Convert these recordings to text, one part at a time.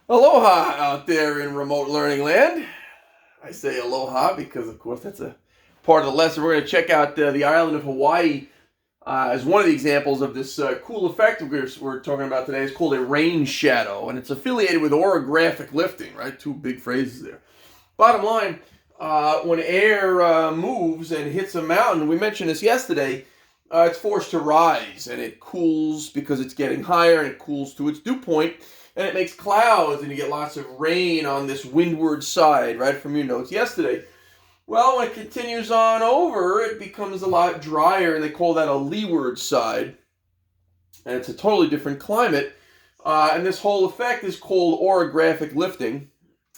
Aloha out there in remote learning land. I say aloha because, of course, that's a part of the lesson. We're going to check out the island of Hawaii as one of the examples of this cool effect we're talking about today. It's called a rain shadow, and it's affiliated with orographic lifting, right? Two big phrases there. Bottom line, when air moves and hits a mountain, we mentioned this yesterday, it's forced to rise and it cools because it's getting higher and it cools to its dew point and it makes clouds and you get lots of rain on this windward side, right from your notes yesterday. Well, when it continues on over, it becomes a lot drier and they call that a leeward side. And it's a totally different climate. And this whole effect is called orographic lifting.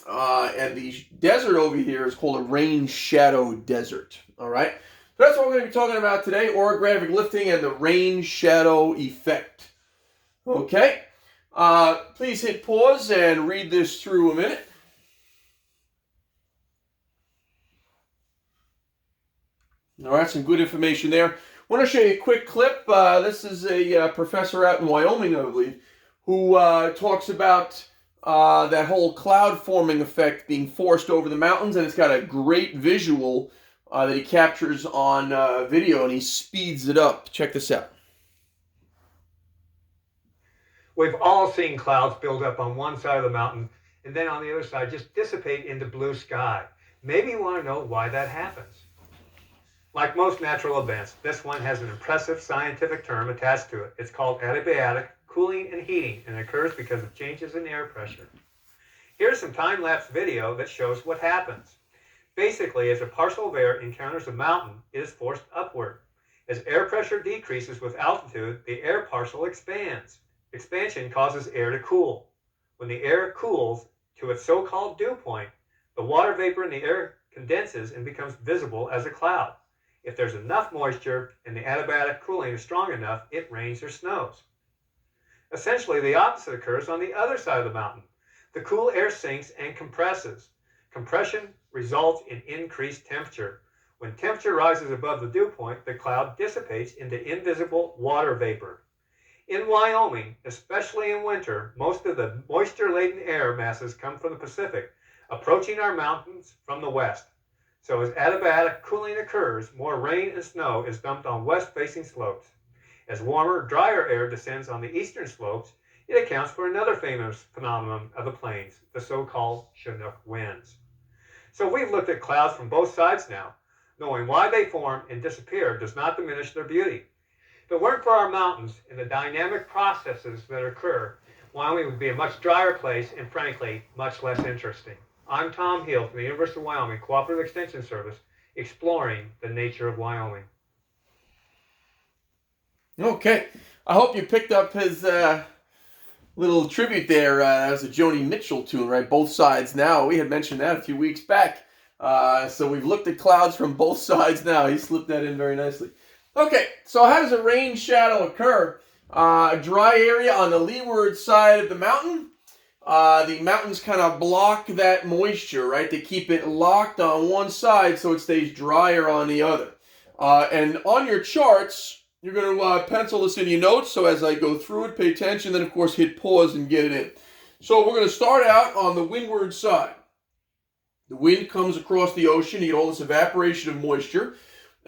And the desert over here is called a rain shadow desert. All right. So that's what we're going to be talking about today, orographic lifting and the rain shadow effect. Okay. Please hit pause and read this through a minute. All right, some good information there. I want to show you a quick clip. This is a professor out in Wyoming, I believe, who talks about that whole cloud forming effect being forced over the mountains, and it's got a great visual that he captures on video, and he speeds it up. Check this out. We've all seen clouds build up on one side of the mountain and then on the other side just dissipate into blue sky. Maybe you want to know why that happens. Like most natural events, this one has an impressive scientific term attached to it. It's called adiabatic, cooling and heating, and occurs because of changes in air pressure. Here's some time-lapse video that shows what happens. Basically, as a parcel of air encounters a mountain, it is forced upward. As air pressure decreases with altitude, the air parcel expands. Expansion causes air to cool. When the air cools to its so-called dew point, the water vapor in the air condenses and becomes visible as a cloud. If there's enough moisture and the adiabatic cooling is strong enough, it rains or snows. Essentially, the opposite occurs on the other side of the mountain. The cool air sinks and compresses. Compression results in increased temperature. When temperature rises above the dew point, the cloud dissipates into invisible water vapor. In Wyoming, especially in winter, most of the moisture-laden air masses come from the Pacific, approaching our mountains from the west. So as adiabatic cooling occurs, more rain and snow is dumped on west-facing slopes. As warmer, drier air descends on the eastern slopes, it accounts for another famous phenomenon of the plains, the so-called Chinook winds. So we've looked at clouds from both sides now. Knowing why they form and disappear does not diminish their beauty. If it weren't for our mountains and the dynamic processes that occur, Wyoming would be a much drier place and, frankly, much less interesting. I'm Tom Hill from the University of Wyoming Cooperative Extension Service, exploring the nature of Wyoming. Okay, I hope you picked up his little tribute there. That was a Joni Mitchell tune, right? Both sides now. We had mentioned that a few weeks back. So we've looked at clouds from both sides now. He slipped that in very nicely. Okay, so how does a rain shadow occur? A dry area on the leeward side of the mountain. The mountains kind of block that moisture, right? They keep it locked on one side so it stays drier on the other. And on your charts, you're going to pencil this in your notes. So as I go through it, pay attention. Then, of course, hit pause and get it in. So we're going to start out on the windward side. The wind comes across the ocean. You get all this evaporation of moisture.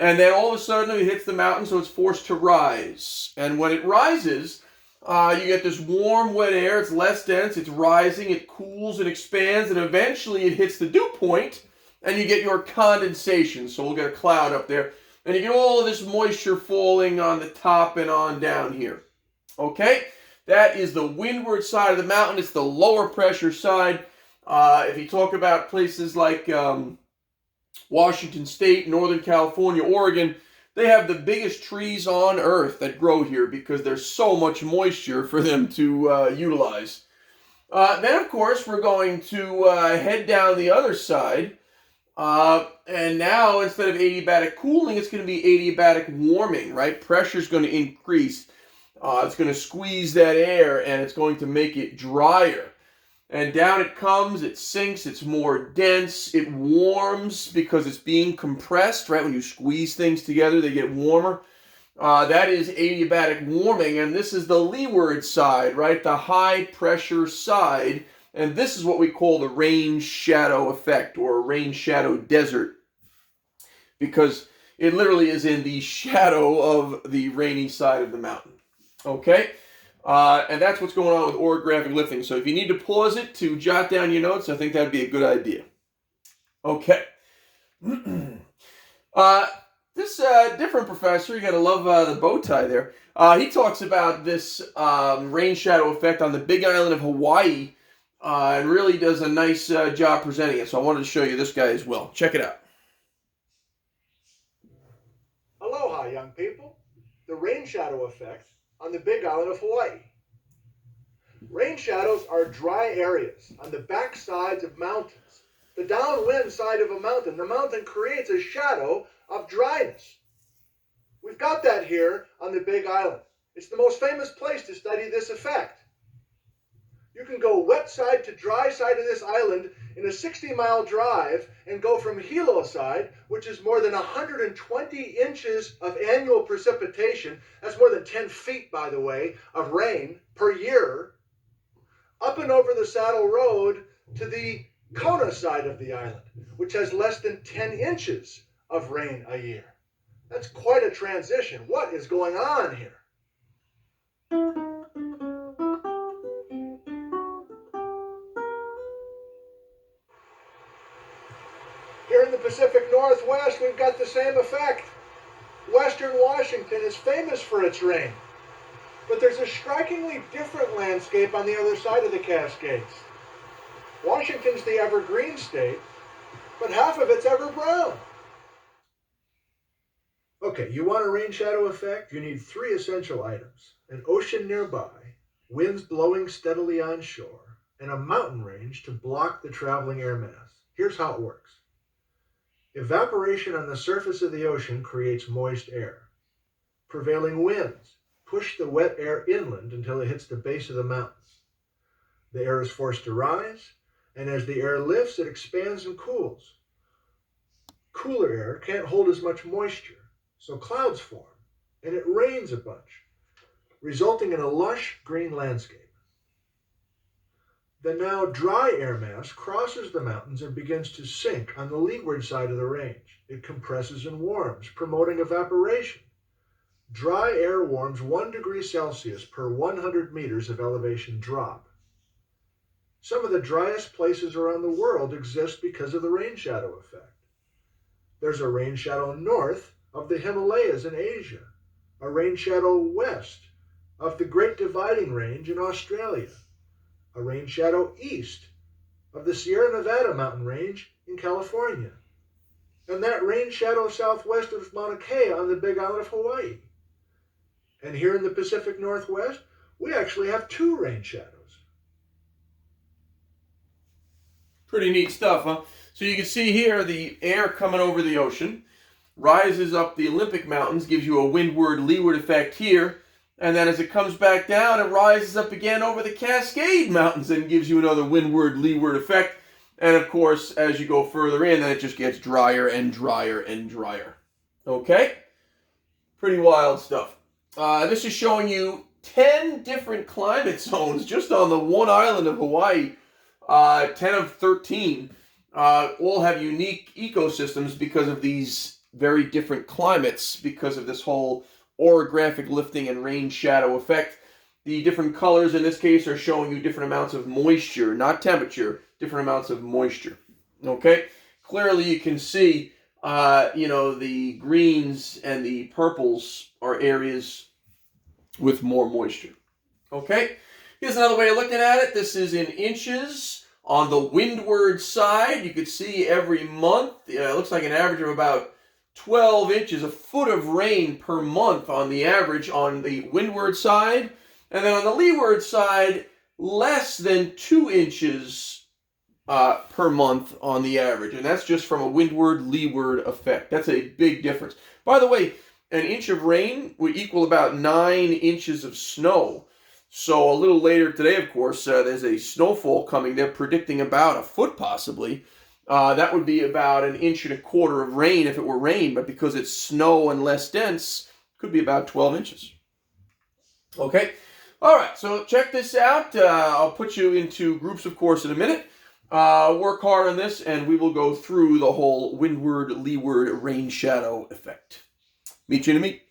And then all of a sudden it hits the mountain, so it's forced to rise. And when it rises, you get this warm, wet air. It's less dense. It's rising. It cools and expands. And eventually it hits the dew point, and you get your condensation. So we'll get a cloud up there. And you get all of this moisture falling on the top and on down here. Okay? That is the windward side of the mountain. It's the lower pressure side. If you talk about places like Washington State, Northern California, Oregon, they have the biggest trees on earth that grow here because there's so much moisture for them to utilize. Then, of course, we're going to head down the other side. And now, instead of adiabatic cooling, it's going to be adiabatic warming, right? Pressure is going to increase. It's going to squeeze that air, and it's going to make it drier. And down it comes, it sinks, it's more dense, it warms because it's being compressed, right? When you squeeze things together, they get warmer. That is adiabatic warming, and this is the leeward side, right? The high pressure side. And this is what we call the rain shadow effect, or rain shadow desert, because it literally is in the shadow of the rainy side of the mountain. Okay? And that's what's going on with orographic lifting. So if you need to pause it to jot down your notes, I think that'd be a good idea. Okay. This different professor, you gotta love the bow tie there. He talks about this rain shadow effect on the Big Island of Hawaii, and really does a nice job presenting it. So I wanted to show you this guy as well. Check it out. Aloha, young people. The rain shadow effect on the Big Island of Hawaii. Rain shadows are dry areas on the back sides of mountains. The downwind side of a mountain, the mountain creates a shadow of dryness. We've got that here on the Big Island. It's the most famous place to study this effect. You can go wet side to dry side of this island in a 60-mile drive and go from Hilo side, which is more than 120 inches of annual precipitation, that's more than 10 feet, by the way, of rain per year, up and over the Saddle Road to the Kona side of the island, which has less than 10 inches of rain a year. That's quite a transition. What is going on here? Here in the Pacific Northwest, we've got the same effect. Western Washington is famous for its rain, but there's a strikingly different landscape on the other side of the Cascades. Washington's the evergreen state, but half of it's everbrown. Okay, you want a rain shadow effect? You need 3 essential items: an ocean nearby, winds blowing steadily on shore, and a mountain range to block the traveling air mass. Here's how it works. Evaporation on the surface of the ocean creates moist air. Prevailing winds push the wet air inland until it hits the base of the mountains. The air is forced to rise, and as the air lifts, it expands and cools. Cooler air can't hold as much moisture, so clouds form, and it rains a bunch, resulting in a lush green landscape. The now dry air mass crosses the mountains and begins to sink on the leeward side of the range. It compresses and warms, promoting evaporation. Dry air warms 1 degree Celsius per 100 meters of elevation drop. Some of the driest places around the world exist because of the rain shadow effect. There's a rain shadow north of the Himalayas in Asia, a rain shadow west of the Great Dividing Range in Australia, a rain shadow east of the Sierra Nevada mountain range in California, and that rain shadow southwest of Mauna Kea on the Big Island of Hawaii. And here in the Pacific Northwest, we actually have 2 rain shadows. Pretty neat stuff, huh? So you can see here the air coming over the ocean, rises up the Olympic Mountains, gives you a windward-leeward effect here, and then as it comes back down, it rises up again over the Cascade Mountains and gives you another windward-leeward effect. And of course, as you go further in, then it just gets drier and drier and drier. Okay? Pretty wild stuff. This is showing you 10 different climate zones just on the one island of Hawaii. 10 of 13 all have unique ecosystems because of these very different climates, because of this whole orographic lifting and rain shadow effect. The different colors in this case are showing you different amounts of moisture, not temperature, different amounts of moisture. Okay? Clearly you can see, the greens and the purples are areas with more moisture. Okay? Here's another way of looking at it. This is in inches. On the windward side, you could see every month, it looks like an average of about 12 inches, a foot of rain per month on the average on the windward side. And then on the leeward side, less than 2 inches per month on the average. And that's just from a windward-leeward effect. That's a big difference. By the way, an inch of rain would equal about 9 inches of snow. So a little later today, of course, there's a snowfall coming. They're predicting about a foot possibly. That would be about 1.25 inches of rain if it were rain, but because it's snow and less dense, it could be about 12 inches. Okay, All right, so check this out. I'll put you into groups, of course, in a minute. Work hard on this, and we will go through the whole windward, leeward rain shadow effect. Meet you in a meet.